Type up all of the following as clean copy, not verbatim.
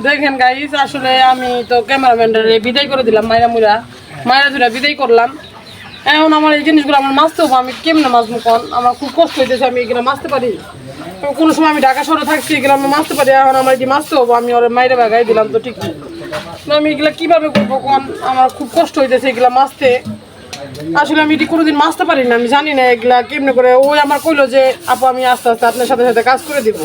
দেখেন গাইস, আসলে আমি তো ক্যামেরাম্যানটারে বিদায় করে দিলাম, মায়েরা দুরা বিদায় করলাম। এখন আমার এই জিনিসগুলো আমার মাছতে হবো, আমি কেমনে মাছবো কোন? আমার খুব কষ্ট হইতেছে, আমি এগুলো মাছতে পারি। কোনো সময় আমি ঢাকা শহরে থাকছি, এগুলো আমি মাছতে পারি। এখন আমার যে মাছতে হবো, আমি ওর মায়েরা বাগাই দিলাম, তো ঠিক আমি এগুলো কিভাবে করবো কোন? আমার খুব কষ্ট হইতেছে এগুলো মাছতে। আসলে আমি এটি কোনোদিন মাছতে পারি না, আমি জানি না এগুলা কেমনে করে। ওই আমার কইলো যে আপু আমি আস্তে আস্তে আপনার সাথে সাথে কাজ করে দিব।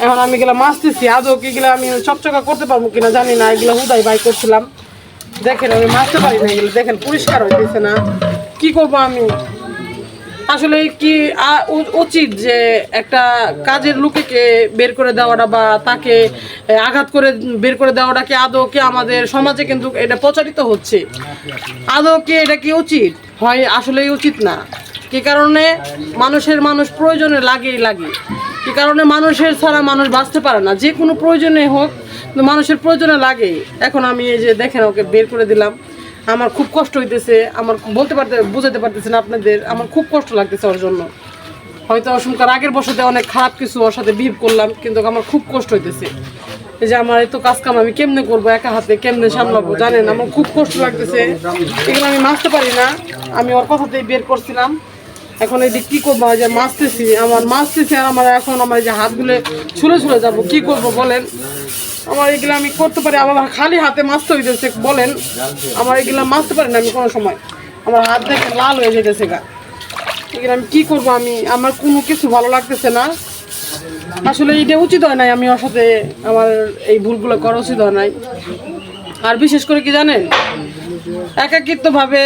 এখন আমি এগুলো মাছতেছি, আদৌ এগুলো আমি চকচকা করতে পারবো কিনা জানি না। এগুলো হুদাই বাই করছিলাম। দেখেন আমি মাছতে পারি না এগুলো, দেখেন পরিষ্কার হইতেছে না। কি করবো আমি? আসলে কি উচিত যে একটা কাজের লোককে বের করে দেওয়াটা বা তাকে আঘাত করে বের করে দেওয়াটা কি আদৌ কি আমাদের সমাজে কিন্তু এটা প্রচারিত হচ্ছে? আদৌ কি এটা কি উচিত হয়? আসলেই উচিত না। কি কারণে? মানুষ প্রয়োজনে লাগে। কি কারণে? মানুষের ছাড়া মানুষ বাঁচতে পারে না, যে কোনো প্রয়োজনে হোক মানুষের প্রয়োজনে লাগে। এখন আমি এই যে দেখেন ওকে বের করে দিলাম, আমার খুব কষ্ট হইতেছে। আমার বুঝাতে পারতেছে না আপনাদের, আমার খুব কষ্ট লাগতেছে ওর জন্য। হয়তো অসংখ্য আগের বছরে অনেক খারাপ কিছু ওর সাথে বিহেভ করলাম, কিন্তু আমার খুব কষ্ট হইতেছে। এই যে আমার এত কাজ কাম আমি কেমনে করবো, একা হাতে কেমনে সামলাবো জানেন, আমার খুব কষ্ট লাগতেছে। এগুলো আমি মাছতে পারি না, আমি ওর কথাতেই বের করছিলাম। এখন এই যে কী করবো, যে মাছতেছি আর আমার এখন আমার যে হাতগুলো ছুলে যাবো, কি করব বলেন? আমার এগুলো আমি করতে পারি, আমার খালি হাতে মাছতে হইতেছে বলেন। আমার এগুলো মাছতে পারি না আমি কোনো সময়, আমার হাত দেখে লাল হয়ে যেতেছে গা। এগুলো আমি কী করবো? আমার কোনো কিছু ভালো লাগতেছে না। আসলে এটা উচিত হয় নাই, আমি ওর সাথে আমার এই ভুলগুলো করা উচিত হয় নাই। আর বিশেষ করে কি জানেন, একাকিত্বভাবে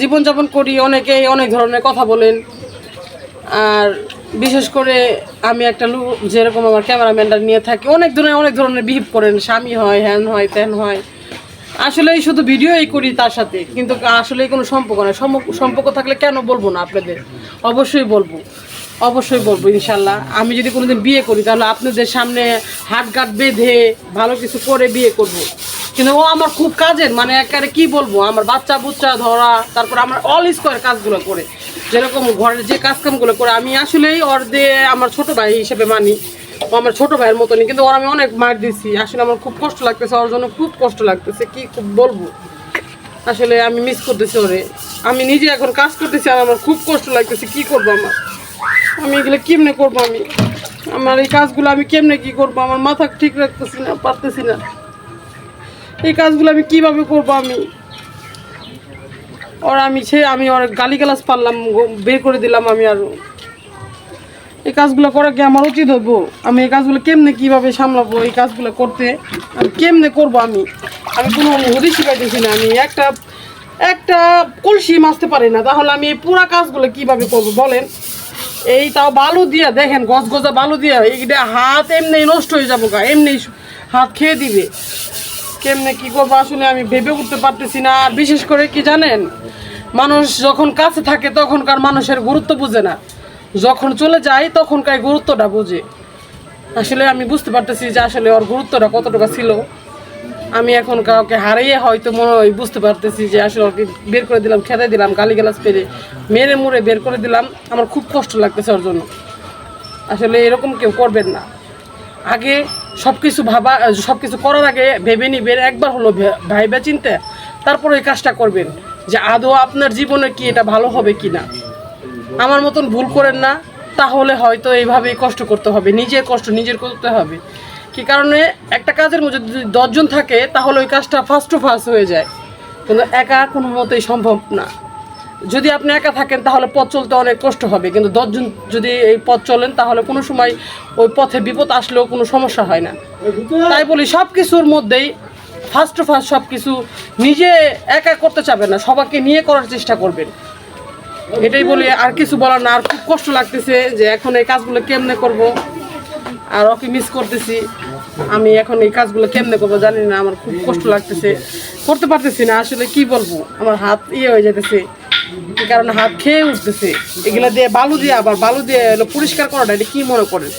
জীবনযাপন করি, অনেকেই অনেক ধরনের কথা বলেন। আর বিশেষ করে আমি একটা লোক, যেরকম আমার ক্যামেরাম্যানটা নিয়ে থাকি, অনেক ধরনের বিহেভ করেন, স্বামী হয়, হ্যান হয়, ত্যান হয়। আসলেই শুধু ভিডিওই করি তার সাথে, কিন্তু আসলেই কোনো সম্পর্ক নয়। সম্পর্ক থাকলে কেন বলবো না আপনাদের? অবশ্যই বলবো ইনশাল্লাহ। আমি যদি কোনোদিন বিয়ে করি তাহলে আপনাদের সামনে হাত বেঁধে ভালো কিছু করে বিয়ে করব। কিন্তু ও আমার খুব কাজের, মানে একেবারে কি বলবো, আমার বাচ্চা বুচ্চা ধরা, তারপর আমার অল স্কোয়ার কাজগুলো করে, যেরকম ঘরের যে কাজকামগুলো করে, আমি আসলেই ওর দিয়ে আমার ছোটো ভাই হিসেবে মানি। ও আমার ছোটো ভাইয়ের মতনই, কিন্তু ওর আমি অনেক মার দিছি। আসলে আমার খুব কষ্ট লাগতেছে, ওর জন্য খুব কষ্ট লাগতেছে, কি খুব বলবো। আসলে আমি মিস করতেছি ওরে। আমি নিজে এখন কাজ করতেছি আর আমার খুব কষ্ট লাগতেছে। কি করবো আমি এগুলো কেমনে করবো? আমার এই কাজগুলো আমি কেমনে কি করবো? আমার মাথা ঠিক রাখতেছি না, পারতেছি না। এই কাজগুলো আমি কিভাবে করবো? আমি ওর গালিগালাজ পারলাম, বের করে দিলাম। আমি আর এই কাজগুলো করা কি আমার উচিত হবো? আমি এই কাজগুলো কেমনে কিভাবে সামলাবো? এই কাজগুলো করতে আমি কেমনে করবো? আমি কোনো হদিশ শিখাইতেছি না। আমি একটা কলসি মাছতে পারি না, তাহলে আমি এই পুরা কাজগুলো কিভাবে করবো বলেন? এই তাও বালু দিয়া, দেখেন গজগজা বালু দিয়া, এইটা হাত এমনি নষ্ট হয়ে যাবো গা, এমনি হাত খেয়ে দিবে। কেমনে কি করবো আসলে আমি ভেবে উঠতে পারতেছি না। আর বিশেষ করে কি জানেন, মানুষ যখন কাছে থাকে তখনকার মানুষের গুরুত্ব বুঝে না, যখন চলে যায় তখনকার গুরুত্বটা বুঝে। আসলে আমি বুঝতে পারতেছি যে আসলে ওর গুরুত্বটা কতটুকু ছিল। আমি এখন কাউকে হারিয়ে হয়তো মনে হয় বুঝতে পারতেছি যে আসলে ওকে বের করে দিলাম, খেতে দিলাম, গালিগালাজ পেরে মেরে মুড়ে বের করে দিলাম। আমার খুব কষ্ট লাগতেছে ওর জন্য। আসলে এরকম কেউ করবেন না। আগে সব কিছু করার আগে ভেবে নিবেন, একবার হলো ভাইবা চিন্তা, তারপর এই কাজটা করবেন যে আদৌ আপনার জীবনে কি এটা ভালো হবে কি না। আমার মতন ভুল করেন না, তাহলে হয়তো এইভাবেই কষ্ট করতে হবে, নিজের কষ্ট নিজের করতে হবে। কি কারণে? একটা কাজের মধ্যে যদি 10 জন থাকে তাহলে ওই কাজটা ফার্স্ট হয়ে যায়, কিন্তু একা কোনো মতেই সম্ভব না। যদি আপনি একা থাকেন তাহলে পথ চলতে অনেক কষ্ট হবে, কিন্তু 10 জন যদি এই পথ চলেন তাহলে কোনো সময় ওই পথে বিপদ আসলেও কোনো সমস্যা হয় না। তাই বলি, সব কিছুর মধ্যেই ফার্স্ট সব কিছু নিজে একা করতে চাবেন না, সবাইকে নিয়ে করার চেষ্টা করবেন। এটাই বলি, আর কিছু বলার না। আর খুব কষ্ট লাগতেছে যে এখন এই কাজগুলো কেমনে করব, আর ওকে মিস করতেছি। আমি এখন এই কাজগুলো কেমনে করবো জানি না, আমার খুব কষ্ট লাগতেছে, করতে পারতেছি না। আসলে কি বলবো, আমার হাত হয়ে যেতেছে, এই কারণে হাত খেয়ে উঠতেছে। এগুলো দিয়ে আবার বালু দিয়ে পরিষ্কার করাটা, এটা কি মনে করেন?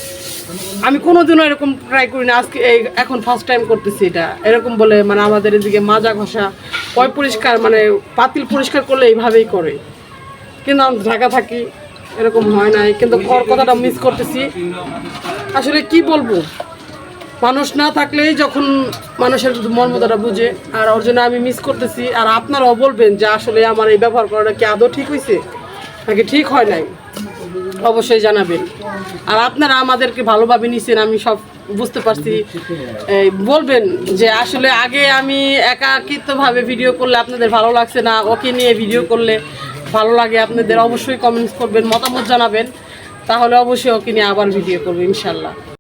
আমি কোনোদিনও এরকম ট্রাই করি না, আজকে এখন ফার্স্ট টাইম করতেছি এটা। এরকম বলে মানে আমাদের এদিকে মাজা ঘষা পরিষ্কার, মানে পাতিল পরিষ্কার করলে এইভাবেই করে, কিন্তু আমি ঢাকা থাকি, এরকম হয় নাই। কিন্তু ওর কথাটা মিস করতেছি। আসলে কি বলবো, মানুষ না থাকলেই যখন মানুষের মর্মদাটা বুঝে, আর ওর জন্য আমি মিস করতেছি। আর আপনারাও বলবেন যে আসলে আমার এই ব্যবহার করাটা কি আদৌ ঠিক হয়েছে নাকি ঠিক হয় নাই, অবশ্যই জানাবেন। আর আপনারা আমাদেরকে ভালোভাবে নিছেন, আমি সব বুঝতে পারছি। বলবেন যে আসলে আগে আমি একাকিত্বভাবে ভিডিও করলে আপনাদের ভালো লাগছে না, ওকে নিয়ে ভিডিও করলে ভালো লাগে আপনাদের। অবশ্যই কমেন্টস করবেন, মতামত জানাবেন, তাহলে অবশ্যই ওকে নিয়ে আবার ভিডিও করবো ইনশাল্লাহ।